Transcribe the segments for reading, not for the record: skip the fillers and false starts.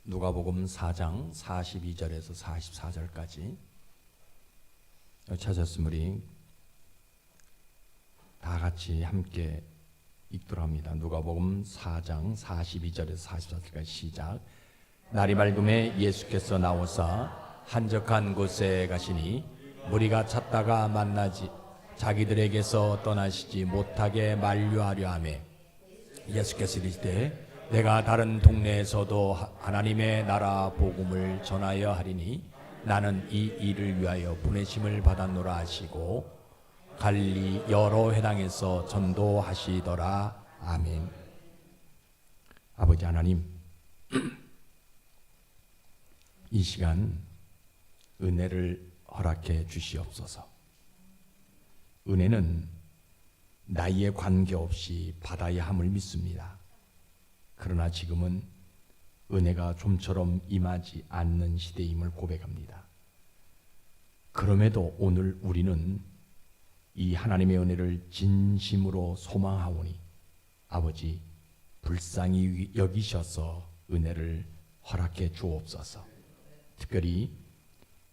누가복음 4장 42절에서 44절까지 찾았으면 우리 다 같이 함께 읽도록 합니다. 누가복음 4장 42절에서 44절까지 시작. 날이 밝음에 예수께서 나오사 한적한 곳에 가시니 무리가 찾다가 만나지 자기들에게서 떠나시지 못하게 만류하려 하매 예수께서 이르시되 내가 다른 동네에서도 하나님의 나라 복음을 전하여 하리니 나는 이 일을 위하여 보내심을 받았노라 하시고 갈릴리 여러 회당에서 전도하시더라. 아멘. 아버지 하나님, 이 시간 은혜를 허락해 주시옵소서. 은혜는 나이에 관계없이 받아야 함을 믿습니다. 그러나 지금은 은혜가 좀처럼 임하지 않는 시대임을 고백합니다. 그럼에도 오늘 우리는 이 하나님의 은혜를 진심으로 소망하오니 아버지 불쌍히 여기셔서 은혜를 허락해 주옵소서. 특별히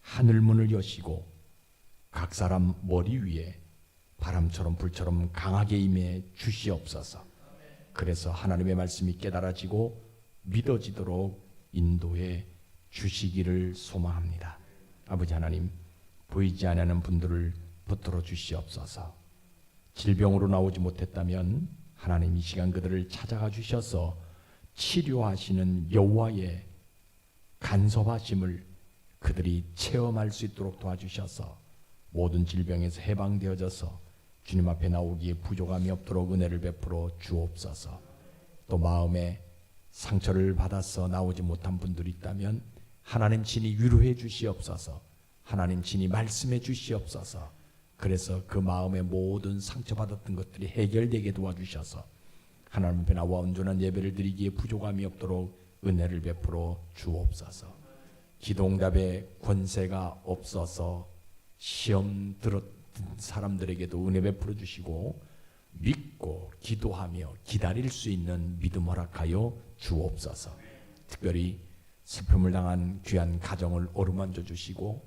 하늘문을 여시고 각 사람 머리 위에 바람처럼 불처럼 강하게 임해 주시옵소서. 그래서 하나님의 말씀이 깨달아지고 믿어지도록 인도해 주시기를 소망합니다. 아버지 하나님, 보이지 않는 분들을 붙들어 주시옵소서. 질병으로 나오지 못했다면 하나님 이 시간 그들을 찾아가 주셔서 치료하시는 여호와의 간섭하심을 그들이 체험할 수 있도록 도와주셔서 모든 질병에서 해방되어져서 주님 앞에 나오기에 부족함이 없도록 은혜를 베풀어 주옵소서. 또 마음에 상처를 받아서 나오지 못한 분들이 있다면 하나님 친히 위로해 주시옵소서. 하나님 친히 말씀해 주시옵소서. 그래서 그 마음의 모든 상처받았던 것들이 해결되게 도와주셔서 하나님 앞에 나와 온전한 예배를 드리기에 부족함이 없도록 은혜를 베풀어 주옵소서. 기도응답에 권세가 없어서 시험 들었던 사람들에게도 은혜 베풀어 주시고 믿고 기도하며 기다릴 수 있는 믿음 허락하여 주옵소서. 특별히 슬픔을 당한 귀한 가정을 어루만져 주시고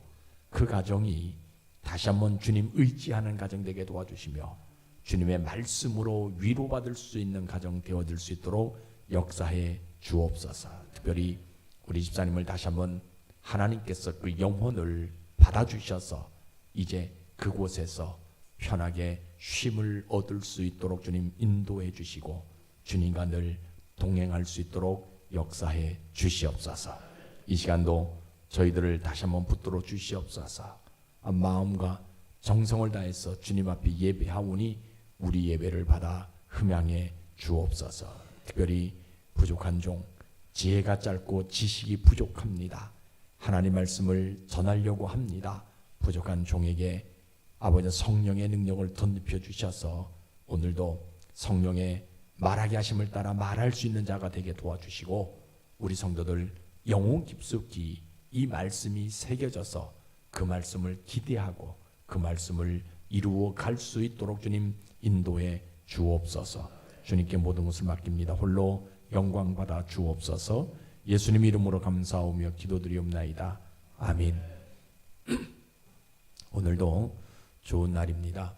그 가정이 다시 한번 주님 의지하는 가정 되게 도와주시며 주님의 말씀으로 위로받을 수 있는 가정 되어질 수 있도록 역사해 주옵소서. 특별히 우리 집사님을 다시 한번 하나님께서 그 영혼을 받아주셔서 이제 그곳에서 편하게 쉼을 얻을 수 있도록 주님 인도해 주시고 주님과 늘 동행할 수 있도록 역사해 주시옵소서. 이 시간도 저희들을 다시 한번 붙들어 주시옵소서. 마음과 정성을 다해서 주님 앞에 예배하오니 우리 예배를 받아 흠양해 주옵소서. 특별히 부족한 종, 지혜가 짧고 지식이 부족합니다. 하나님 말씀을 전하려고 합니다. 부족한 종에게 아버지 성령의 능력을 덧입혀 주셔서 오늘도 성령의 말하게 하심을 따라 말할 수 있는 자가 되게 도와주시고 우리 성도들 영혼 깊숙이 이 말씀이 새겨져서 그 말씀을 기대하고 그 말씀을 이루어 갈 수 있도록 주님 인도해 주옵소서. 주님께 모든 것을 맡깁니다. 홀로 영광 받아 주옵소서. 예수님 이름으로 감사하며 기도드리옵나이다. 아멘. 오늘도 좋은 날입니다.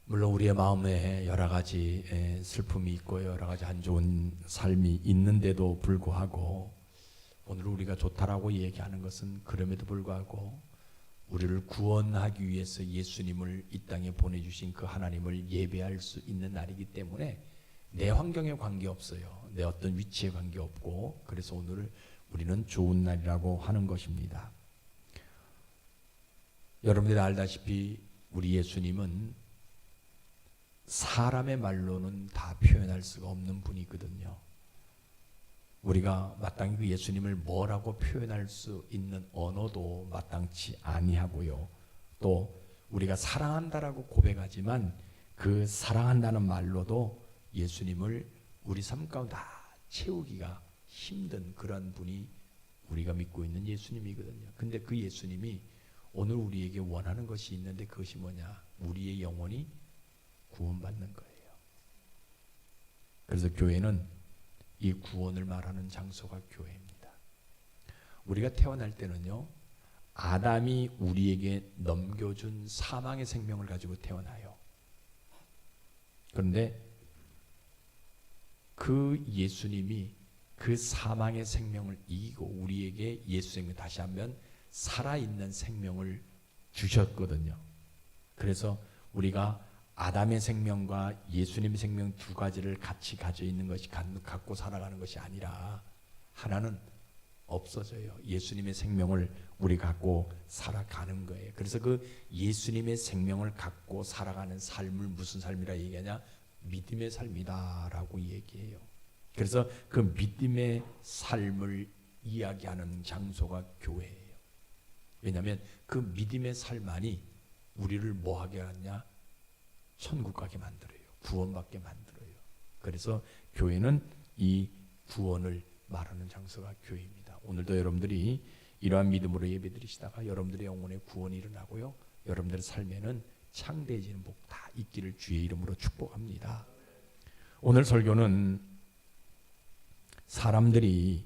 물론 우리의 마음에 여러 가지 슬픔이 있고 여러 가지 안 좋은 삶이 있는데도 불구하고 오늘 우리가 좋다라고 얘기하는 것은 그럼에도 불구하고 우리를 구원하기 위해서 예수님을 이 땅에 보내주신 그 하나님을 예배할 수 있는 날이기 때문에 내 환경에 관계없어요. 내 어떤 위치에 관계없고 그래서 오늘 우리는 좋은 날이라고 하는 것입니다. 여러분들이 알다시피 우리 예수님은 사람의 말로는 다 표현할 수가 없는 분이거든요. 우리가 마땅히 그 예수님을 뭐라고 표현할 수 있는 언어도 마땅치 아니하고요. 또 우리가 사랑한다라고 고백하지만 그 사랑한다는 말로도 예수님을 우리 삶 가운데 다 채우기가 힘든 그런 분이 우리가 믿고 있는 예수님이거든요. 근데 그 예수님이 오늘 우리에게 원하는 것이 있는데 그것이 뭐냐? 우리의 영혼이 구원받는 거예요. 그래서 교회는 이 구원을 말하는 장소가 교회입니다. 우리가 태어날 때는요, 아담이 우리에게 넘겨준 사망의 생명을 가지고 태어나요. 그런데 그 예수님이 그 사망의 생명을 이기고 우리에게 예수 생명, 다시 한번 살아있는 생명을 주셨거든요. 그래서 우리가 아담의 생명과 예수님의 생명 두 가지를 같이 가지고 있는 것이, 갖고 살아가는 것이 아니라 하나는 없어져요. 예수님의 생명을 우리 갖고 살아가는 거예요. 그래서 그 예수님의 생명을 갖고 살아가는 삶을 무슨 삶이라 얘기하냐? 믿음의 삶이다라고 얘기해요. 그래서 그 믿음의 삶을 이야기하는 장소가 교회예요. 왜냐하면 그 믿음의 삶만이 우리를 뭐하게 하냐? 천국 가게 만들어요. 구원받게 만들어요. 그래서 교회는 이 구원을 말하는 장소가 교회입니다. 오늘도 여러분들이 이러한 믿음으로 예배드리시다가 여러분들의 영혼의 구원이 일어나고요, 여러분들의 삶에는 창대해지는 복 다 있기를 주의 이름으로 축복합니다. 오늘 설교는 사람들이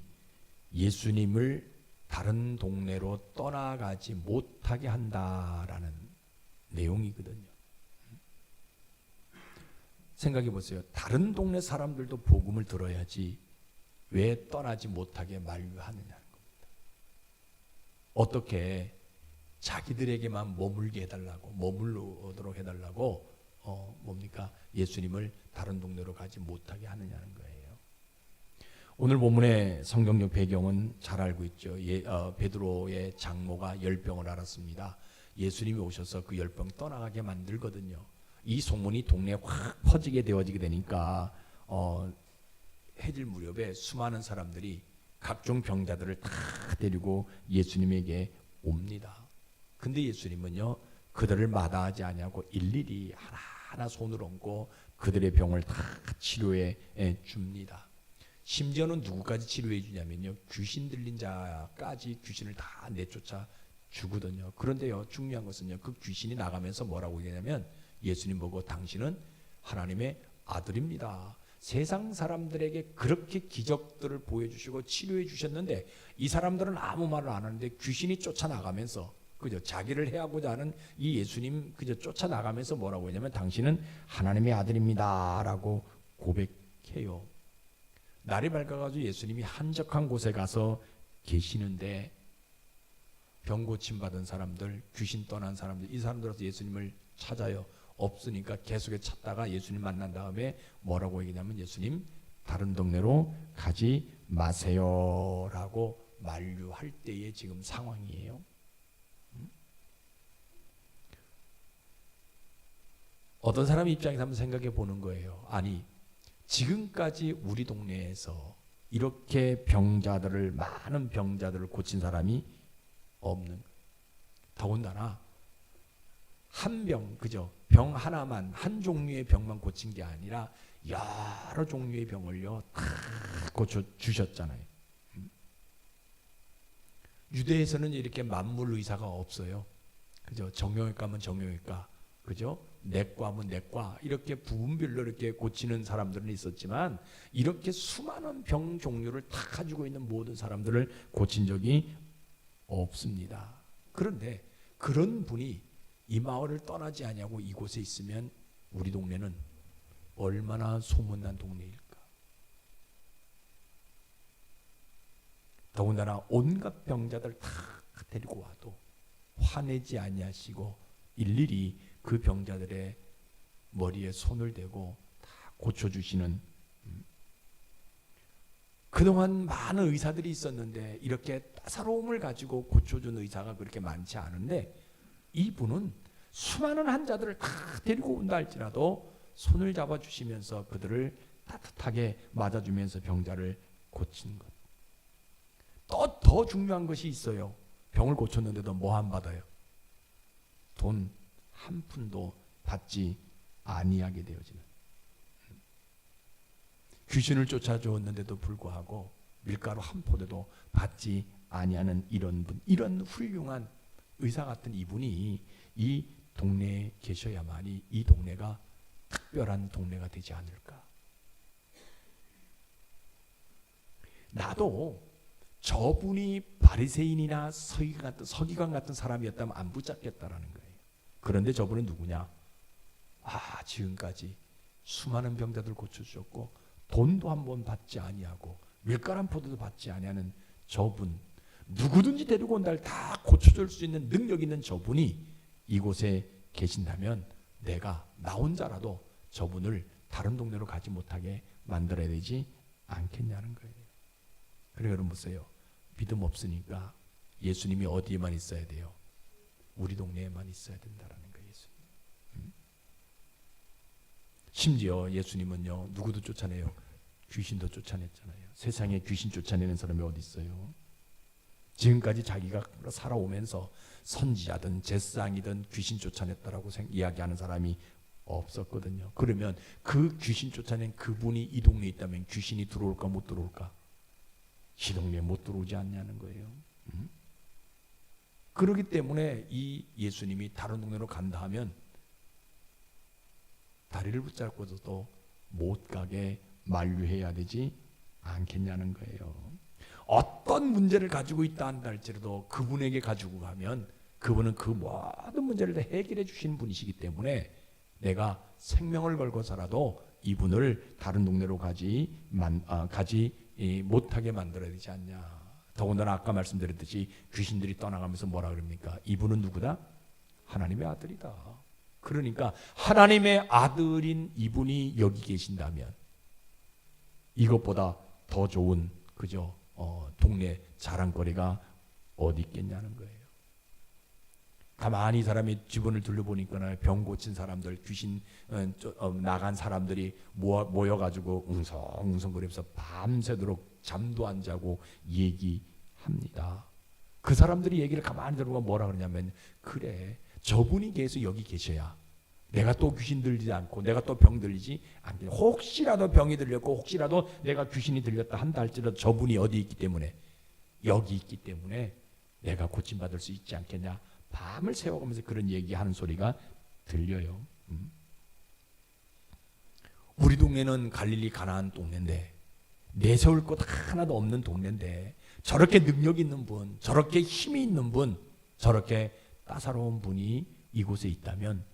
예수님을 다른 동네로 떠나가지 못하게 한다라는 내용이거든요. 생각해 보세요. 다른 동네 사람들도 복음을 들어야지 왜 떠나지 못하게 만류하느냐는 겁니다. 어떻게 자기들에게만 머물게 해달라고, 머물러도록 해달라고 뭡니까? 예수님을 다른 동네로 가지 못하게 하느냐는 거예요. 오늘 본문의 성경적 배경은 잘 알고 있죠. 베드로의 장모가 열병을 앓았습니다. 예수님이 오셔서 그 열병 떠나가게 만들거든요. 이 소문이 동네에 확 퍼지게 되어지게 되니까 해질 무렵에 수많은 사람들이 각종 병자들을 다 데리고 예수님에게 옵니다. 근데 예수님은요, 그들을 마다하지 아니하고 일일이 하나하나 손을 얹고 그들의 병을 다 치료해 줍니다. 심지어는 누구까지 치료해 주냐면요, 귀신 들린 자까지 귀신을 다 내쫓아 주거든요. 그런데요, 중요한 것은요, 그 귀신이 나가면서 뭐라고 얘기하냐면 예수님 보고 당신은 하나님의 아들입니다. 세상 사람들에게 그렇게 기적들을 보여주시고 치료해 주셨는데 이 사람들은 아무 말을 안 하는데 귀신이 쫓아나가면서, 그죠? 자기를 해하고자 하는 이 예수님 그저 쫓아나가면서 뭐라고 하냐면 당신은 하나님의 아들입니다 라고 고백해요. 날이 밝아가지고 예수님이 한적한 곳에 가서 계시는데 병 고침 받은 사람들, 귀신 떠난 사람들, 이 사람들한테 예수님을 찾아요. 없으니까 계속해 찾다가 예수님 만난 다음에 뭐라고 얘기냐면 예수님 다른 동네로 가지 마세요 라고 만류할 때의 지금 상황이에요. 어떤 사람 입장에서 한번 생각해 보는 거예요. 아니, 지금까지 우리 동네에서 이렇게 병자들을, 많은 병자들을 고친 사람이 없는, 더군다나 한 병, 그죠? 병 하나만, 한 종류의 병만 고친 게 아니라 여러 종류의 병을요 다 고쳐 주셨잖아요. 유대에서는 이렇게 만물 의사가 없어요. 그죠? 정형외과 하면 정형외과, 그죠? 내과 하면 내과, 이렇게 부분별로 이렇게 고치는 사람들은 있었지만 이렇게 수많은 병 종류를 다 가지고 있는 모든 사람들을 고친 적이 없습니다. 그런데 그런 분이 이 마을을 떠나지 아니하고 이곳에 있으면 우리 동네는 얼마나 소문난 동네일까. 더군다나 온갖 병자들 다 데리고 와도 화내지 아니하시고 일일이 그 병자들의 머리에 손을 대고 다 고쳐주시는, 그동안 많은 의사들이 있었는데 이렇게 따사로움을 가지고 고쳐준 의사가 그렇게 많지 않은데 이분은 수많은 환자들을 다 데리고 온다 할지라도 손을 잡아주시면서 그들을 따뜻하게 맞아주면서 병자를 고친 것. 또 더 중요한 것이 있어요. 병을 고쳤는데도 뭐 안 받아요? 돈 한 푼도 받지 아니하게 되어지는, 귀신을 쫓아주었는데도 불구하고 밀가루 한 포대도 받지 아니하는 이런 분, 이런 훌륭한 의사 같은 이분이 이 동네에 계셔야만이 이 동네가 특별한 동네가 되지 않을까. 나도 저분이 바리새인이나 서기관 같은 사람이었다면 안 붙잡겠다라는 거예요. 그런데 저분은 누구냐? 지금까지 수많은 병자들 고쳐주셨고 돈도 한 번 받지 아니하고 밀가루 한 포도도 받지 아니하는 저분, 누구든지 데리고 온 날 다 고쳐줄 수 있는 능력 있는 저분이 이곳에 계신다면 내가 나 혼자라도 저분을 다른 동네로 가지 못하게 만들어야 되지 않겠냐는 거예요. 그래 여러분 보세요. 믿음 없으니까 예수님이 어디에만 있어야 돼요? 우리 동네에만 있어야 된다라는 거예요. 예수님. 심지어 예수님은요, 누구도 쫓아내요. 귀신도 쫓아냈잖아요. 세상에 귀신 쫓아내는 사람이 어디 있어요? 지금까지 자기가 살아오면서 선지자든 제사장이든 귀신 쫓아냈다라고 이야기하는 사람이 없었거든요. 그러면 그 귀신 쫓아낸 그분이 이 동네에 있다면 귀신이 들어올까 못 들어올까? 이 동네에 못 들어오지 않냐는 거예요. 그렇기 때문에 이 예수님이 다른 동네로 간다 하면 다리를 붙잡고도 못 가게 만류해야 되지 않겠냐는 거예요. 어떤 문제를 가지고 있다 한다 할지라도 그분에게 가지고 가면 그분은 그 모든 문제를 다 해결해 주시는 분이시기 때문에 내가 생명을 걸고서라도 이분을 다른 동네로 가지 못하게 만들어야 되지 않냐. 더군다나 아까 말씀드렸듯이 귀신들이 떠나가면서 뭐라 그럽니까? 이분은 누구다? 하나님의 아들이다. 그러니까 하나님의 아들인 이분이 여기 계신다면 이것보다 더 좋은 동네 자랑거리가 어디 있겠냐는 거예요. 가만히 사람이 주변을 둘러보니까 병 고친 사람들, 귀신 나간 사람들이 모여가지고 웅성웅성거리면서 밤새도록 잠도 안 자고 얘기합니다. 그 사람들이 얘기를 가만히 들어보면 뭐라 그러냐면, 그래 저분이 계속 여기 계셔야 내가 또 귀신 들리지 않고 내가 또 병 들리지 않게, 혹시라도 병이 들렸고 혹시라도 내가 귀신이 들렸다 한다 할지라도 저분이 어디 있기 때문에, 여기 있기 때문에 내가 고침받을 수 있지 않겠냐. 밤을 새워가면서 그런 얘기하는 소리가 들려요. 우리 동네는 갈릴리 가나안 동네인데 내세울 것 하나도 없는 동네인데 저렇게 능력 있는 분, 저렇게 힘이 있는 분, 저렇게 따사로운 분이 이곳에 있다면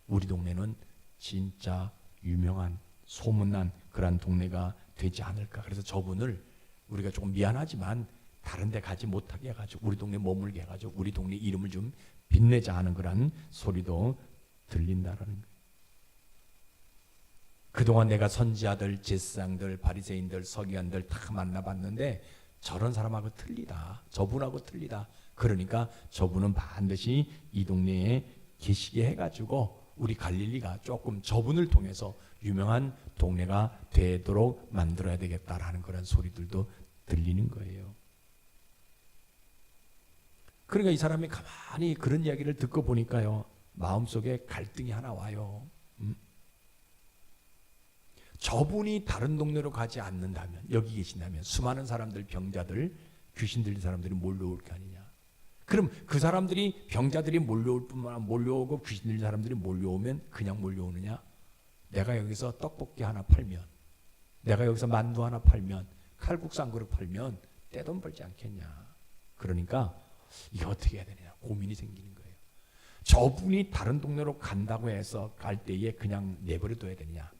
우리 동네는 진짜 유명한 소문난 그런 동네가 되지 않을까. 그래서 저분을 우리가 조금 미안하지만 다른 데 가지 못하게 해가지고 우리 동네 머물게 해가지고 우리 동네 이름을 좀 빛내자 하는 그런 소리도 들린다라는 거예요. 그동안 내가 선지자들, 제사장들, 바리새인들, 서기관들 다 만나봤는데 저런 사람하고 틀리다. 저분하고 틀리다. 그러니까 저분은 반드시 이 동네에 계시게 해가지고 우리 갈릴리가 조금 저분을 통해서 유명한 동네가 되도록 만들어야 되겠다라는 그런 소리들도 들리는 거예요. 그러니까 이 사람이 가만히 그런 이야기를 듣고 보니까요, 마음속에 갈등이 하나 와요. 저분이 다른 동네로 가지 않는다면, 여기 계신다면 수많은 사람들, 병자들, 귀신 들린 사람들이 몰려올 게 아니냐. 그럼 그 사람들이, 병자들이 몰려올 뿐만 아니라 몰려오고 귀신 들린 사람들이 몰려오면 그냥 몰려오느냐? 내가 여기서 떡볶이 하나 팔면, 내가 여기서 만두 하나 팔면, 칼국수 한 그릇 팔면 떼돈 벌지 않겠냐. 그러니까 이거 어떻게 해야 되냐 고민이 생기는 거예요. 저분이 다른 동네로 간다고 해서 갈 때에 그냥 내버려둬야 되냐,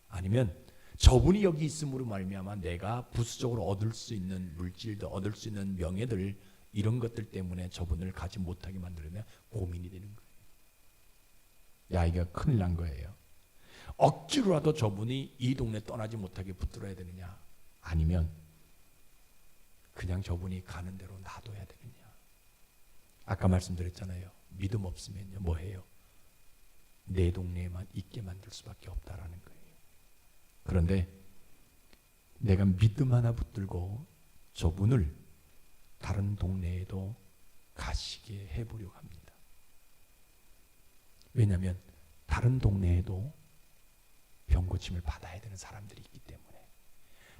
아니면 저분이 여기 있음으로 말미암아 내가 부수적으로 얻을 수 있는 물질도, 얻을 수 있는 명예들, 이런 것들 때문에 저분을 가지 못하게 만들면 고민이 되는 거예요. 야, 이거 큰일 난 거예요. 억지로라도 저분이 이 동네 떠나지 못하게 붙들어야 되느냐, 아니면 그냥 저분이 가는 대로 놔둬야 되느냐. 아까 말씀드렸잖아요. 믿음 없으면요 뭐 해요? 내 동네에만 있게 만들 수밖에 없다라는 거예요. 그런데 내가 믿음 하나 붙들고 저분을 다른 동네에도 가시게 해보려고 합니다. 왜냐하면 다른 동네에도 병고침을 받아야 되는 사람들이 있기 때문에,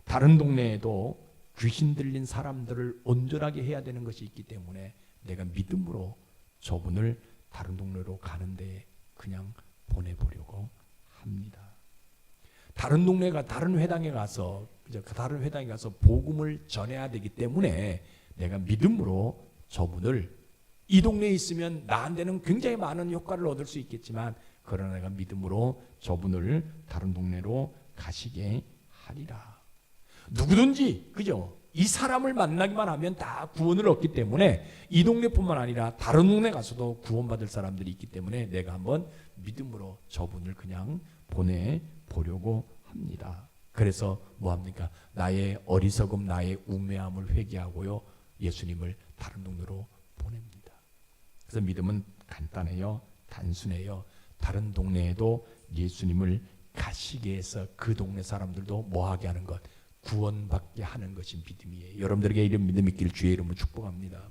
다른 동네에도 귀신 들린 사람들을 온전하게 해야 되는 것이 있기 때문에 내가 믿음으로 저분을 다른 동네로 가는데 그냥 보내보려고 합니다. 다른 동네가 다른 회당에 가서 다른 회당에 가서 복음을 전해야 되기 때문에 내가 믿음으로 저분을 이 동네에 있으면 나한테는 굉장히 많은 효과를 얻을 수 있겠지만 그러나 내가 믿음으로 저분을 다른 동네로 가시게 하리라. 누구든지 그죠? 이 사람을 만나기만 하면 다 구원을 얻기 때문에 이 동네뿐만 아니라 다른 동네 가서도 구원받을 사람들이 있기 때문에 내가 한번 믿음으로 저분을 그냥 보내보려고 합니다. 그래서 뭐합니까? 나의 어리석음, 나의 우매함을 회개하고요, 예수님을 다른 동네로 보냅니다. 그래서 믿음은 간단해요, 단순해요. 다른 동네에도 예수님을 가시게 해서 그 동네 사람들도 뭐하게 하는 것, 구원받게 하는 것이 믿음이에요. 여러분들에게 이런 믿음 있기를 주의 이름으로 축복합니다.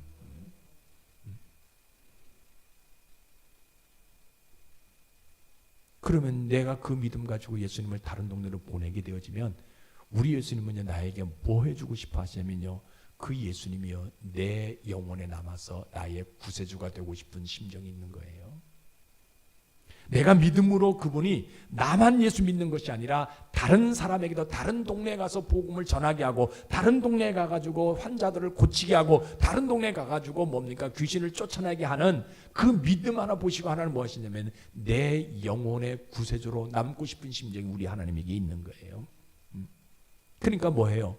그러면 내가 그 믿음 가지고 예수님을 다른 동네로 보내게 되어지면 우리 예수님은요, 나에게 뭐 해주고 싶어 하시냐면요, 그 예수님이요, 내 영혼에 남아서 나의 구세주가 되고 싶은 심정이 있는 거예요. 내가 믿음으로 그분이 나만 예수 믿는 것이 아니라 다른 사람에게도 다른 동네에 가서 복음을 전하게 하고, 다른 동네에 가가지고 환자들을 고치게 하고, 다른 동네에 가가지고 뭡니까? 귀신을 쫓아내게 하는 그 믿음 하나 보시고, 하나는 무엇이냐면 내 영혼의 구세주로 남고 싶은 심정이 우리 하나님에게 있는 거예요. 그러니까 뭐예요?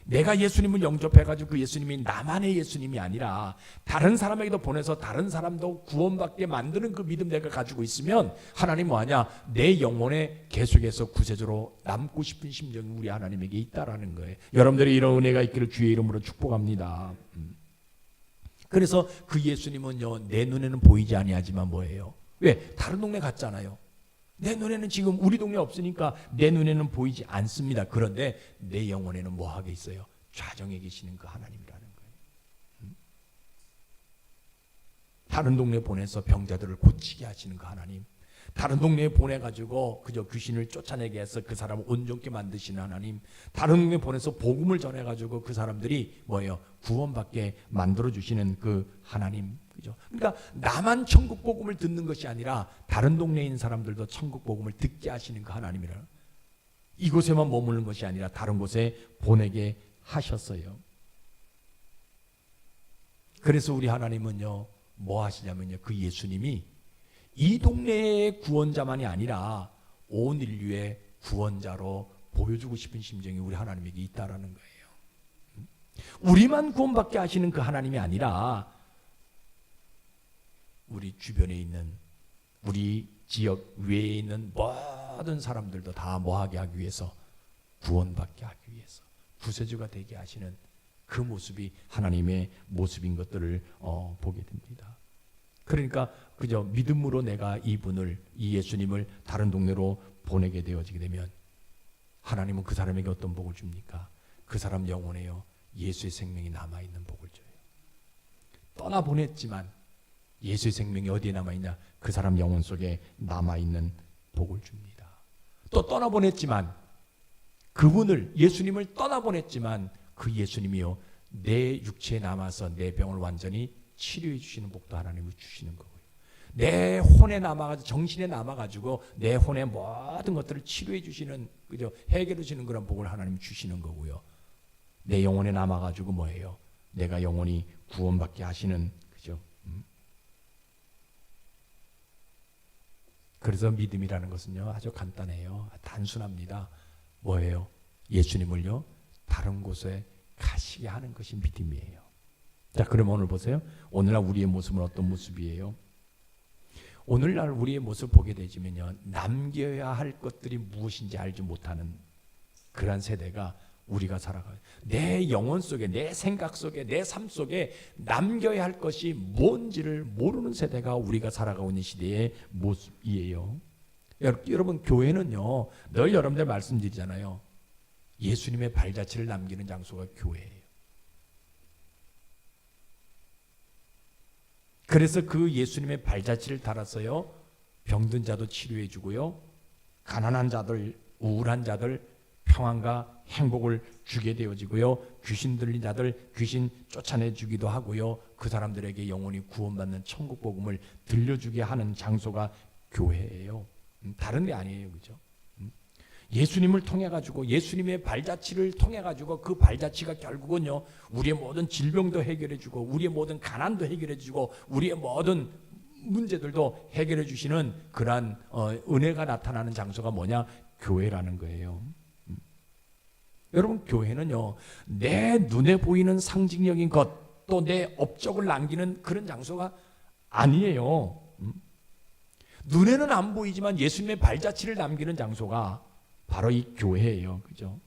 내가 예수님을 영접해가지고 그 예수님이 나만의 예수님이 아니라 다른 사람에게도 보내서 다른 사람도 구원받게 만드는 그 믿음 내가 가지고 있으면 하나님 뭐하냐? 내 영혼에 계속해서 구세주로 남고 싶은 심정이 우리 하나님에게 있다라는 거예요. 여러분들이 이런 은혜가 있기를 주의 이름으로 축복합니다. 그래서 그 예수님은요, 내 눈에는 보이지 아니하지만 뭐예요? 왜? 다른 동네 갔잖아요. 내 눈에는 지금 우리 동네 없으니까 내 눈에는 보이지 않습니다. 그런데 내 영혼에는 뭐하게 있어요? 좌정에 계시는 그 하나님이라는 거예요. 다른 동네 보내서 병자들을 고치게 하시는 그 하나님, 다른 동네에 보내가지고 그저 귀신을 쫓아내게 해서 그 사람을 온전케 만드시는 하나님, 다른 동네에 보내서 복음을 전해가지고 그 사람들이 뭐예요? 구원받게 만들어주시는 그 하나님, 그죠? 그러니까 나만 천국 복음을 듣는 것이 아니라 다른 동네에 있는 사람들도 천국 복음을 듣게 하시는 그 하나님이라. 이곳에만 머무는 것이 아니라 다른 곳에 보내게 하셨어요. 그래서 우리 하나님은요, 뭐 하시냐면요, 그 예수님이 이 동네의 구원자만이 아니라 온 인류의 구원자로 보여주고 싶은 심정이 우리 하나님에게 있다라는 거예요. 우리만 구원받게 하시는 그 하나님이 아니라 우리 주변에 있는, 우리 지역 외에 있는 모든 사람들도 다 뭐하게 하기 위해서, 구원받게 하기 위해서, 구세주가 되게 하시는 그 모습이 하나님의 모습인 것들을 보게 됩니다. 그러니까 그저 믿음으로 내가 이분을, 이 예수님을 다른 동네로 보내게 되어지게 되면 하나님은 그 사람에게 어떤 복을 줍니까? 그 사람 영혼에요, 예수의 생명이 남아있는 복을 줘요. 떠나보냈지만 예수의 생명이 어디에 남아있냐? 그 사람 영혼 속에 남아있는 복을 줍니다. 또 떠나보냈지만 그분을, 예수님을 떠나보냈지만 그 예수님이요, 내 육체에 남아서 내 병을 완전히 치료해 주시는 복도 하나님이 주시는 거고요. 내 혼에 남아가지고, 정신에 남아가지고 내 혼의 모든 것들을 치료해 주시는, 그죠? 해결해 주시는 그런 복을 하나님이 주시는 거고요. 내 영혼에 남아가지고 뭐예요? 내가 영혼이 구원받게 하시는, 그죠? 그래서 믿음이라는 것은요, 아주 간단해요. 단순합니다. 뭐예요? 예수님을요, 다른 곳에 가시게 하는 것이 믿음이에요. 자, 그럼 오늘 보세요. 오늘날 우리의 모습은 어떤 모습이에요? 오늘날 우리의 모습을 보게 되지면요, 남겨야 할 것들이 무엇인지 알지 못하는 그런 세대가 우리가 살아가요. 내 영혼 속에, 내 생각 속에, 내 삶 속에 남겨야 할 것이 뭔지를 모르는 세대가 우리가 살아가고 있는 시대의 모습이에요. 여러분, 교회는요, 늘 여러분들 말씀드리잖아요. 예수님의 발자취를 남기는 장소가 교회예요. 그래서 그 예수님의 발자취를 달아서요, 병든 자도 치료해 주고요, 가난한 자들, 우울한 자들 평안과 행복을 주게 되어지고요, 귀신 들린 자들 귀신 쫓아내 주기도 하고요, 그 사람들에게 영혼이 구원받는 천국 복음을 들려주게 하는 장소가 교회예요. 다른 데 아니에요, 그죠? 예수님을 통해 가지고 예수님의 발자취를 통해 가지고 그 발자취가 결국은요 우리의 모든 질병도 해결해 주고 우리의 모든 가난도 해결해 주고 우리의 모든 문제들도 해결해 주시는 그러한 은혜가 나타나는 장소가 뭐냐? 교회라는 거예요. 여러분, 교회는요 내 눈에 보이는 상징적인 것 또 내 업적을 남기는 그런 장소가 아니에요. 눈에는 안 보이지만 예수님의 발자취를 남기는 장소가 바로 이 교회예요. 그죠?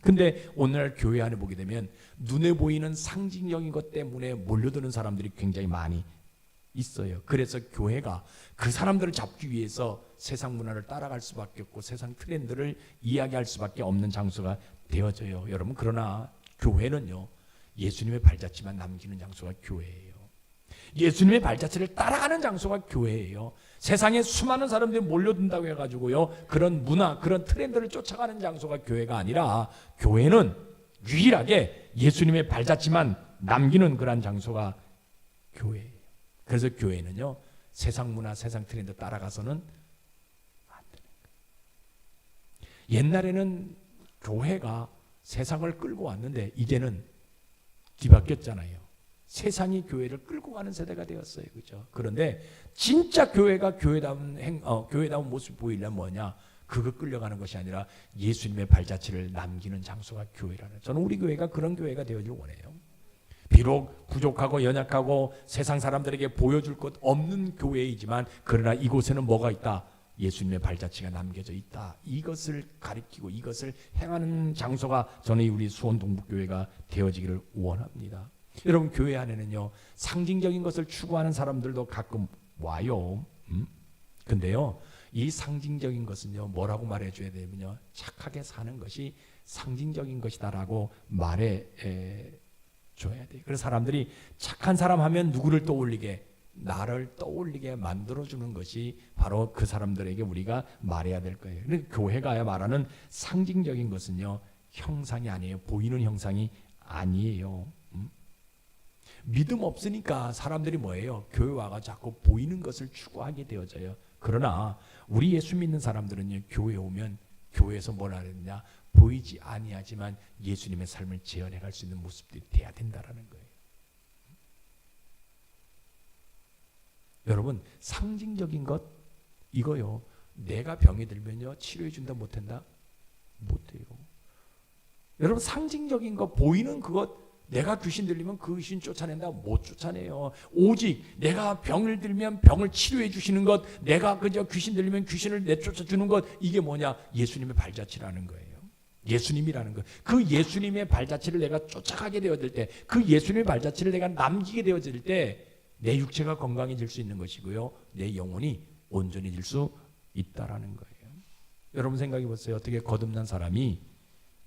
근데 오늘날 교회 안에 보게 되면 눈에 보이는 상징적인 것 때문에 몰려드는 사람들이 굉장히 많이 있어요. 그래서 교회가 그 사람들을 잡기 위해서 세상 문화를 따라갈 수밖에 없고 세상 트렌드를 이야기할 수밖에 없는 장소가 되어져요. 여러분, 그러나 교회는요 예수님의 발자취만 남기는 장소가 교회예요. 예수님의 발자취를 따라가는 장소가 교회예요. 세상에 수많은 사람들이 몰려든다고 해가지고요 그런 문화, 그런 트렌드를 쫓아가는 장소가 교회가 아니라 교회는 유일하게 예수님의 발자취만 남기는 그런 장소가 교회예요. 그래서 교회는요 세상 문화, 세상 트렌드 따라가서는 안 되는 거예요. 옛날에는 교회가 세상을 끌고 왔는데 이제는 뒤바뀌었잖아요. 세상이 교회를 끌고 가는 세대가 되었어요. 그죠? 그런데 진짜 교회가 교회다운 모습을 보이려면 뭐냐? 그거 끌려가는 것이 아니라 예수님의 발자취를 남기는 장소가 교회라는. 저는 우리 교회가 그런 교회가 되어질 원해요. 비록 부족하고 연약하고 세상 사람들에게 보여줄 것 없는 교회이지만 그러나 이곳에는 뭐가 있다? 예수님의 발자취가 남겨져 있다. 이것을 가리키고 이것을 행하는 장소가 저는 우리 수원 동북교회가 되어지기를 원합니다. 여러분, 교회 안에는요 상징적인 것을 추구하는 사람들도 가끔 와요. 근데요 이 상징적인 것은요 뭐라고 말해줘야 되면요 착하게 사는 것이 상징적인 것이다라고 말해 줘야 돼요. 그래서 사람들이 착한 사람 하면 누구를 떠올리게? 나를 떠올리게 만들어주는 것이 바로 그 사람들에게 우리가 말해야 될 거예요. 그런데 교회가 말하는 상징적인 것은요 형상이 아니에요. 보이는 형상이 아니에요. 믿음 없으니까 사람들이 뭐예요? 교회 와가 자꾸 보이는 것을 추구하게 되어져요. 그러나 우리 예수 믿는 사람들은요 교회 오면 교회에서 뭘 하느냐? 보이지 아니하지만 예수님의 삶을 재현해 갈 수 있는 모습들이 돼야 된다라는 거예요. 여러분, 상징적인 것 이거요 내가 병이 들면요 치료해 준다 못한다? 못해요. 여러분, 상징적인 것 보이는 그것 내가 귀신 들리면 그 귀신 쫓아낸다? 못 쫓아내요. 오직 내가 병을 들면 병을 치료해 주시는 것, 내가 그저 귀신 들리면 귀신을 내쫓아 주는 것, 이게 뭐냐? 예수님의 발자취라는 거예요. 예수님이라는 것. 그 예수님의 발자취를 내가 쫓아가게 되어질 때, 그 예수님의 발자취를 내가 남기게 되어질 때 내 육체가 건강해질 수 있는 것이고요 내 영혼이 온전해질 수 있다라는 거예요. 여러분 생각해 보세요. 어떻게 거듭난 사람이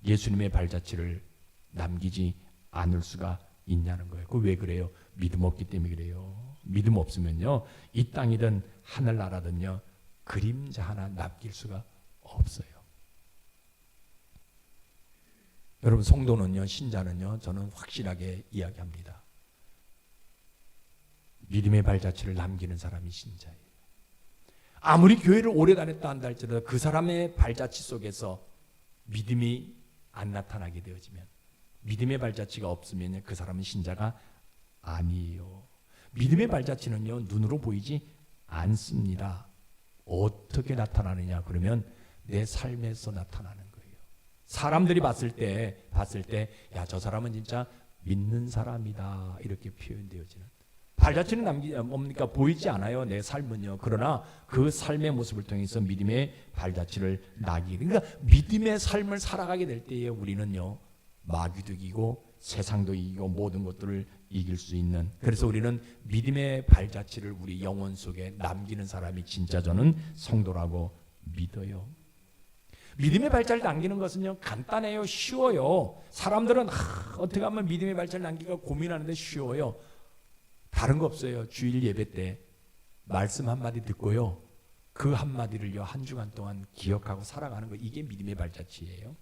예수님의 발자취를 남기지 않을 수가 있냐는 거예요. 그 왜 그래요? 믿음 없기 때문에 그래요. 믿음 없으면요 이 땅이든 하늘나라든요 그림자 하나 남길 수가 없어요. 여러분, 성도는요 신자는요 저는 확실하게 이야기합니다. 믿음의 발자취를 남기는 사람이 신자예요. 아무리 교회를 오래 다녔다 한다 할지라도 그 사람의 발자취 속에서 믿음이 안 나타나게 되어지면, 믿음의 발자취가 없으면 그 사람은 신자가 아니에요. 믿음의 발자취는요 눈으로 보이지 않습니다. 어떻게 나타나느냐? 그러면 내 삶에서 나타나는 거예요. 사람들이 봤을 때 야, 저 사람은 진짜 믿는 사람이다 이렇게 표현되어지는. 발자취는 뭡니까? 보이지 않아요. 내 삶은요. 그러나 그 삶의 모습을 통해서 믿음의 발자취를 나기. 그러니까 믿음의 삶을 살아가게 될 때에 우리는요 마귀도 이기고 세상도 이기고 모든 것들을 이길 수 있는, 그래서 우리는 믿음의 발자취를 우리 영혼 속에 남기는 사람이 진짜 저는 성도라고 믿어요. 믿음의 발자취를 남기는 것은요 간단해요. 쉬워요. 사람들은 어떻게 하면 믿음의 발자취를 남기가 고민하는데 쉬워요. 다른 거 없어요. 주일 예배 때 말씀 한마디 듣고요 그 한마디를요 한 주간 동안 기억하고 살아가는 거, 이게 믿음의 발자취예요.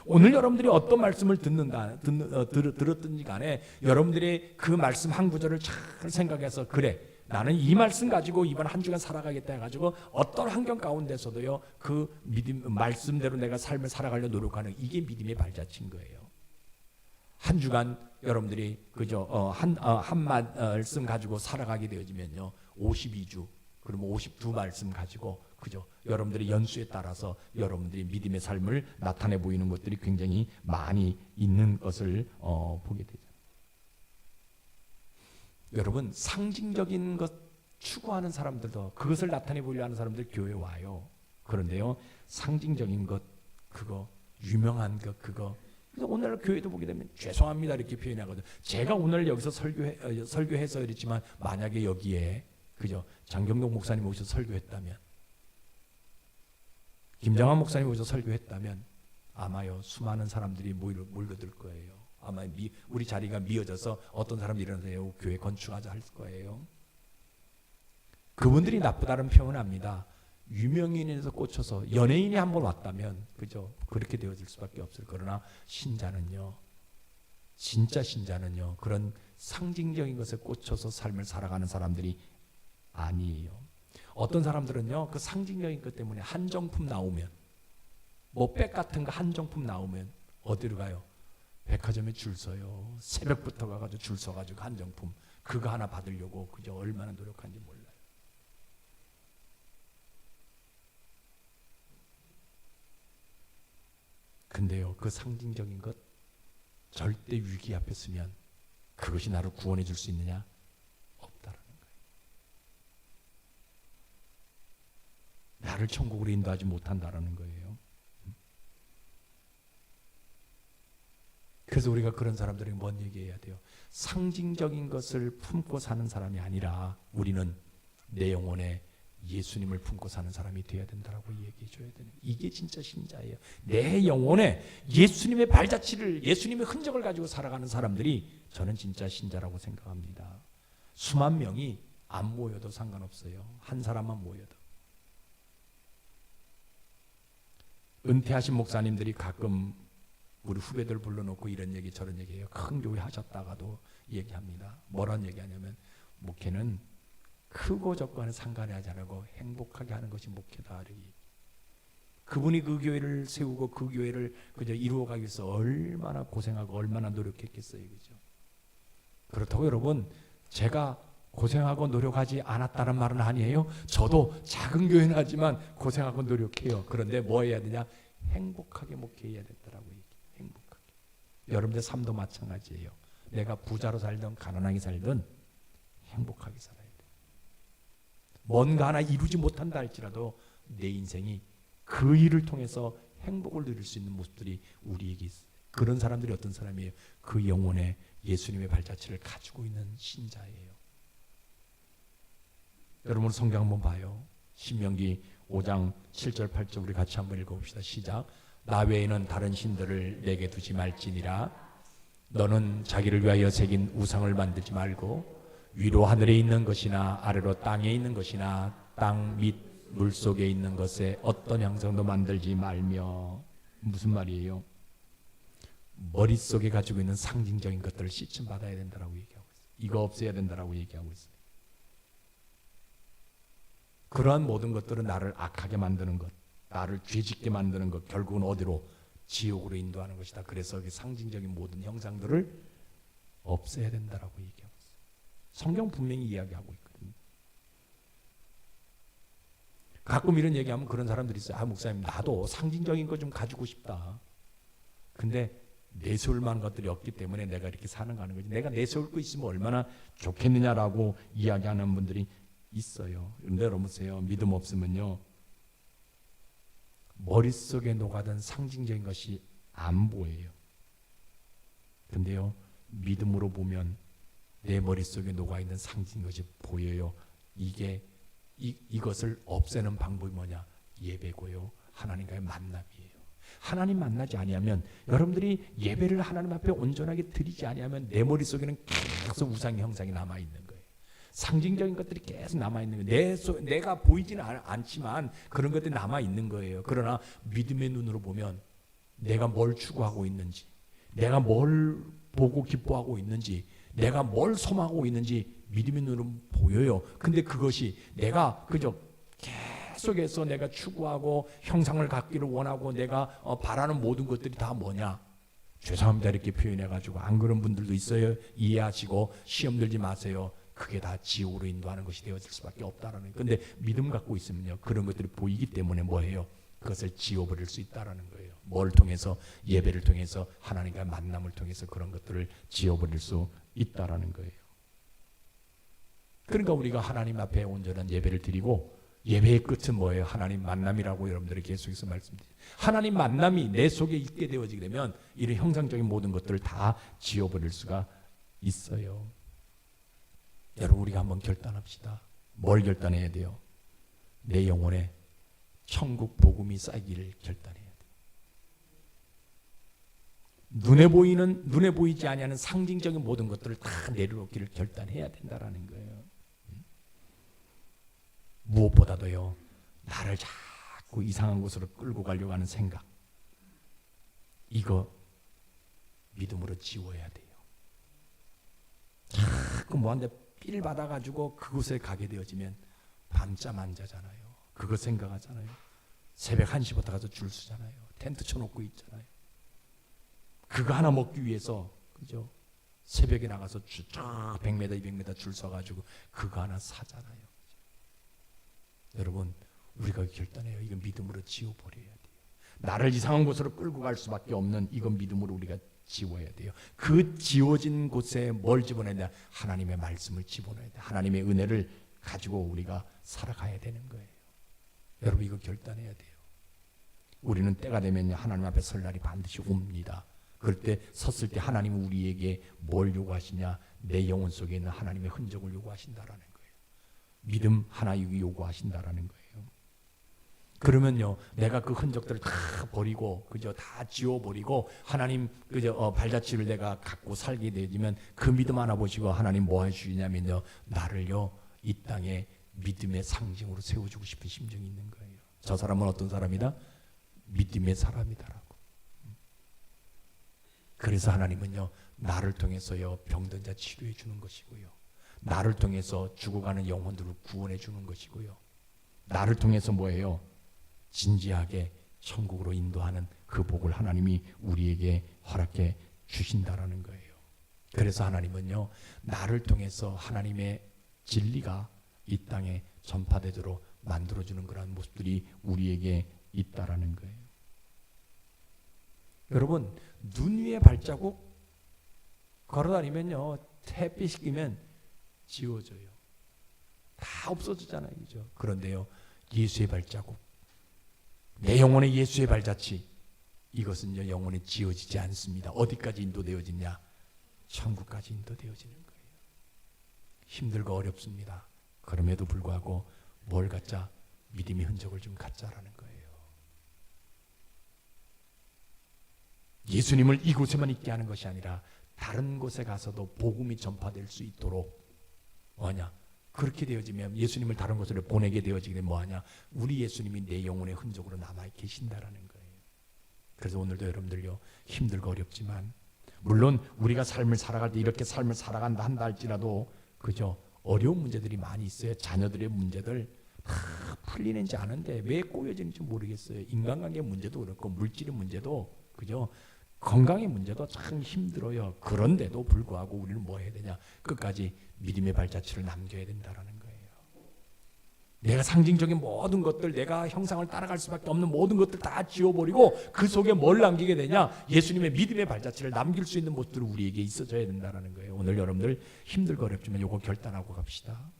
오늘 여러분들이 어떤 말씀을 들었든지 간에 여러분들이 그 말씀 한 구절을 잘 생각해서 그래 나는 이 말씀 가지고 이번 한 주간 살아가겠다 해가지고 어떤 환경 가운데서도요 그 믿음 말씀대로 내가 삶을 살아가려 노력하는 이게 믿음의 발자취인 거예요. 한 주간 여러분들이 그저 한 말씀 가지고 살아가게 되어지면요 52주 그러면 52말씀 가지고 그죠 여러분들의 연수에 따라서 여러분들이 믿음의 삶을 나타내 보이는 것들이 굉장히 많이 있는 것을 보게 되죠. 여러분 상징적인 것 추구하는 사람들도 그것을 나타내 보려고 하는 사람들 교회 와요. 그런데요 상징적인 것 그거 유명한 것 그거 오늘 교회도 보게 되면 죄송합니다 이렇게 표현하거든. 제가 오늘 여기서 설교해서 그랬지만 만약에 여기에 그죠 장경동 목사님 오셔서 설교했다면 김장환 목사님 오셔서 설교했다면 아마요 수많은 사람들이 몰려들 거예요. 아마 우리 자리가 미어져서 어떤 사람들이 일어나서 교회 건축하자 할 거예요. 그분들이 나쁘다는 표현은 합니다. 유명인에서 꽂혀서 연예인이 한번 왔다면 그죠 그렇게 되어질 수밖에 없을. 그러나 신자는요 진짜 신자는요 그런 상징적인 것에 꽂혀서 삶을 살아가는 사람들이 아니에요. 어떤 사람들은요 그 상징적인 것 때문에 한정품 나오면 뭐 백 같은 거 한정품 나오면 어디로 가요? 백화점에 줄 서요. 새벽부터 가가지고 줄 서가지고 한정품 그거 하나 받으려고 그저 얼마나 노력한지 몰라요. 근데요 그 상징적인 것 절대 위기 앞에 서면 그것이 나를 구원해 줄 수 있느냐? 없다라는 거예요. 나를 천국으로 인도하지 못한다라는 거예요. 그래서 우리가 그런 사람들에게 뭔 얘기해야 돼요? 상징적인 것을 품고 사는 사람이 아니라 우리는 내 영혼에 예수님을 품고 사는 사람이 되어야 된다라고 얘기해 줘야 되는 이게 진짜 신자예요. 내 영혼에 예수님의 발자취를 예수님의 흔적을 가지고 살아가는 사람들이 저는 진짜 신자라고 생각합니다. 수만 명이 안 모여도 상관없어요. 한 사람만 모여도. 은퇴하신 목사님들이 가끔 우리 후배들 불러놓고 이런 얘기 저런 얘기해요. 큰 교회 하셨다가도 얘기합니다. 뭐란 얘기하냐면 목회는 크고 적고는 상관이 하지 않고 행복하게 하는 것이 목회다. 그분이 그 교회를 세우고 그 교회를 그저 이루어가기 위해서 얼마나 고생하고 얼마나 노력했겠어요. 그죠? 그렇다고 여러분 제가 고생하고 노력하지 않았다는 말은 아니에요. 저도 작은 교회는 하지만 고생하고 노력해요. 그런데 뭐 해야 되냐? 행복하게 목회해야 된다라고 얘기해요. 행복하게. 여러분들 삶도 마찬가지예요. 내가 부자로 살든 가난하게 살든 행복하게 살아요. 뭔가 하나 이루지 못한다 할지라도 내 인생이 그 일을 통해서 행복을 누릴 수 있는 모습들이 우리에게 있어요. 그런 사람들이 어떤 사람이에요? 그 영혼에 예수님의 발자취를 가지고 있는 신자예요. 여러분 성경 한번 봐요. 신명기 5장 7절 8절 우리 같이 한번 읽어봅시다. 시작. 나 외에는 다른 신들을 내게 두지 말지니라. 너는 자기를 위하여 새긴 우상을 만들지 말고 위로 하늘에 있는 것이나 아래로 땅에 있는 것이나 땅 밑 물속에 있는 것에 어떤 형상도 만들지 말며. 무슨 말이에요? 머릿속에 가지고 있는 상징적인 것들을 씻임 받아야 된다라고 얘기하고 있어요. 이거 없애야 된다라고 얘기하고 있어요. 그러한 모든 것들은 나를 악하게 만드는 것, 나를 죄짓게 만드는 것, 결국은 어디로? 지옥으로 인도하는 것이다. 그래서 그 상징적인 모든 형상들을 없애야 된다라고 얘기하고 있어요. 성경 분명히 이야기하고 있거든요. 가끔 이런 얘기하면 그런 사람들이 있어요. 아 목사님 나도 상징적인 거 좀 가지고 싶다. 근데 내세울 만한 것들이 없기 때문에 내가 이렇게 사는 거 하는 거지. 내가 내세울 거 있으면 얼마나 좋겠느냐라고 이야기하는 분들이 있어요. 그런데 여러분 보세요. 믿음 없으면요. 머릿속에 녹아든 상징적인 것이 안 보여요. 근데요. 믿음으로 보면 내 머릿속에 녹아있는 상징인 것이 보여요. 이것을 없애는 방법이 뭐냐? 예배고요. 하나님과의 만남이에요. 하나님 만나지 아니하면 여러분들이 예배를 하나님 앞에 온전하게 드리지 아니하면 내 머릿속에는 계속 우상의 형상이 남아있는 거예요. 상징적인 것들이 계속 남아있는 거예요. 내가 보이지는 않지만 그런 것들이 남아있는 거예요. 그러나 믿음의 눈으로 보면 내가 뭘 추구하고 있는지, 내가 뭘 보고 기뻐하고 있는지, 내가 뭘 소망하고 있는지 믿음의 눈으로 보여요. 근데 그것이 내가 그저 계속해서 내가 추구하고 형상을 갖기를 원하고 내가 바라는 모든 것들이 다 뭐냐? 죄송합니다 이렇게 표현해가지고 안 그런 분들도 있어요. 이해하시고 시험 들지 마세요. 그게 다 지옥으로 인도하는 것이 되어질 수밖에 없다라는. 근데 믿음 갖고 있으면요 그런 것들이 보이기 때문에 뭐해요? 그것을 지워버릴 수 있다라는 거예요. 뭘 통해서? 예배를 통해서, 하나님과의 만남을 통해서 그런 것들을 지워버릴 수 있다라는 거예요. 그러니까 우리가 하나님 앞에 온전한 예배를 드리고, 예배의 끝은 뭐예요? 하나님 만남이라고 여러분들이 계속해서 말씀드려요. 하나님 만남이 내 속에 있게 되어지게 되면 이런 형상적인 모든 것들을 다 지워버릴 수가 있어요. 여러분 우리가 한번 결단합시다. 뭘 결단해야 돼요? 내 영혼에 천국 복음이 쌓이기를 결단해야 돼요. 눈에 보이지 아니하는 상징적인 모든 것들을 다 내려놓기를 결단해야 된다라는 거예요. 무엇보다도요, 나를 자꾸 이상한 곳으로 끌고 가려고 하는 생각, 이거 믿음으로 지워야 돼요. 자꾸 뭐한테 삘 받아가지고 그곳에 가게 되어지면 밤잠 안 자잖아요. 그거 생각하잖아요. 새벽 1시부터 가서 줄 서잖아요. 텐트 쳐놓고 있잖아요. 그거 하나 먹기 위해서 그죠? 새벽에 나가서 100m, 200m 줄 서가지고 그거 하나 사잖아요. 여러분 우리가 결단해요. 이건 믿음으로 지워버려야 돼요. 나를 이상한 곳으로 끌고 갈 수밖에 없는 이건 믿음으로 우리가 지워야 돼요. 그 지워진 곳에 뭘 집어넣어야 돼? 하나님의 말씀을 집어넣어야 돼. 하나님의 은혜를 가지고 우리가 살아가야 되는 거예요. 여러분 이거 결단해야 돼요. 우리는 때가 되면 하나님 앞에 설 날이 반드시 옵니다. 그럴 때 섰을 때 하나님은 우리에게 뭘 요구하시냐? 내 영혼 속에 있는 하나님의 흔적을 요구하신다라는 거예요. 믿음 하나 요구하신다라는 거예요. 그러면요, 내가 그 흔적들을 다 버리고, 그죠, 다 지워버리고, 하나님, 그죠, 발자취를 내가 갖고 살게 되지면 그 믿음 하나 보시고 하나님 뭐 해주시냐면요, 나를요, 이 땅에 믿음의 상징으로 세워주고 싶은 심정이 있는 거예요. 저 사람은 어떤 사람이다? 믿음의 사람이다라고. 그래서 하나님은요, 나를 통해서요, 병든 자 치료해 주는 것이고요. 나를 통해서 죽어가는 영혼들을 구원해 주는 것이고요. 나를 통해서 뭐예요? 진지하게 천국으로 인도하는 그 복을 하나님이 우리에게 허락해 주신다라는 거예요. 그래서 하나님은요, 나를 통해서 하나님의 진리가 이 땅에 전파되도록 만들어주는 그런 모습들이 우리에게 있다라는 거예요. 여러분, 눈 위에 발자국 걸어다니면요, 햇빛이 끼면 지워져요. 다 없어지잖아요. 그죠? 그런데요, 예수의 발자국, 내 영혼의 예수의 발자취, 이것은요, 영혼에 지워지지 않습니다. 어디까지 인도되어지냐? 천국까지 인도되어지는 거예요. 힘들고 어렵습니다. 그럼에도 불구하고 뭘 갖자? 믿음의 흔적을 좀 갖자라는 거예요. 예수님을 이곳에만 있게 하는 것이 아니라 다른 곳에 가서도 복음이 전파될 수 있도록 뭐하냐? 그렇게 되어지면 예수님을 다른 곳으로 보내게 되어지게 되면 뭐하냐? 우리 예수님이 내 영혼의 흔적으로 남아 계신다라는 거예요. 그래서 오늘도 여러분들요, 힘들고 어렵지만, 물론 우리가 삶을 살아갈 때 이렇게 삶을 살아간다 한다 할지라도 그죠? 어려운 문제들이 많이 있어요. 자녀들의 문제들 다 풀리는지 아는데 왜 꼬여지는지 모르겠어요. 인간관계 문제도 그렇고 물질의 문제도 그죠? 건강의 문제도 참 힘들어요. 그런데도 불구하고 우리는 뭐 해야 되냐? 끝까지 믿음의 발자취를 남겨야 된다라는 거예요. 내가 상징적인 모든 것들, 내가 형상을 따라갈 수밖에 없는 모든 것들 다 지워버리고 그 속에 뭘 남기게 되냐? 예수님의 믿음의 발자취를 남길 수 있는 모습들이 우리에게 있어져야 된다라는 거예요. 오늘 여러분들 힘들고 어렵지만 이거 결단하고 갑시다.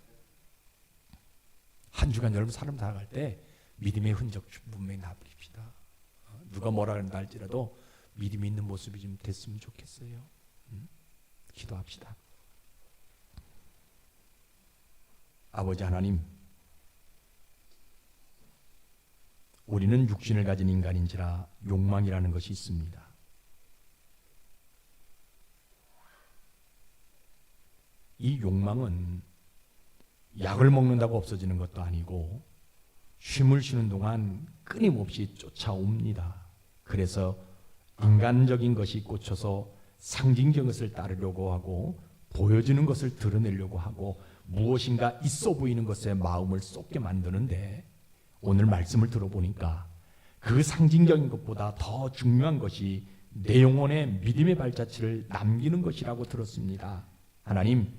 한 주간 여러분 삶 살아갈 때 믿음의 흔적 분명히 남깁시다. 누가 뭐라 그런다 할지라도 믿음이 있는 모습이 좀 됐으면 좋겠어요. 기도합시다. 아버지 하나님, 우리는 육신을 가진 인간인지라 욕망이라는 것이 있습니다. 이 욕망은 약을 먹는다고 없어지는 것도 아니고 쉼을 쉬는 동안 끊임없이 쫓아옵니다. 그래서 인간적인 것이 꽂혀서 상징적인 것을 따르려고 하고 보여지는 것을 드러내려고 하고 무엇인가 있어 보이는 것에 마음을 쏟게 만드는데, 오늘 말씀을 들어보니까 그 상징적인 것보다 더 중요한 것이 내 영혼의 믿음의 발자취를 남기는 것이라고 들었습니다. 하나님,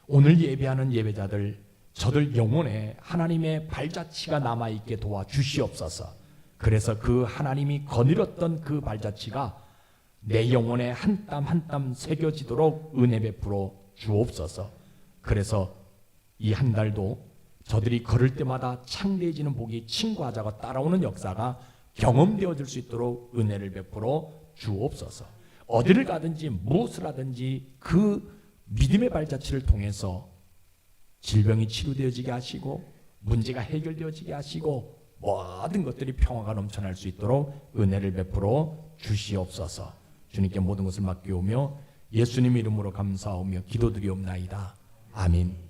오늘 예배하는 예배자들, 저들 영혼에 하나님의 발자취가 남아있게 도와주시옵소서. 그래서 그 하나님이 거느렸던 그 발자취가 내 영혼에 한 땀 한 땀 새겨지도록 은혜 베풀어 주옵소서. 그래서 이 한 달도 저들이 걸을 때마다 창대해지는 복이 친구하자고 따라오는 역사가 경험되어질 수 있도록 은혜를 베풀어 주옵소서. 어디를 가든지 무엇을 하든지 그 믿음의 발자취를 통해서 질병이 치료되어지게 하시고 문제가 해결되어지게 하시고 모든 것들이 평화가 넘쳐날 수 있도록 은혜를 베풀어 주시옵소서. 주님께 모든 것을 맡기오며 예수님 이름으로 감사하며 기도드리옵나이다. 아멘.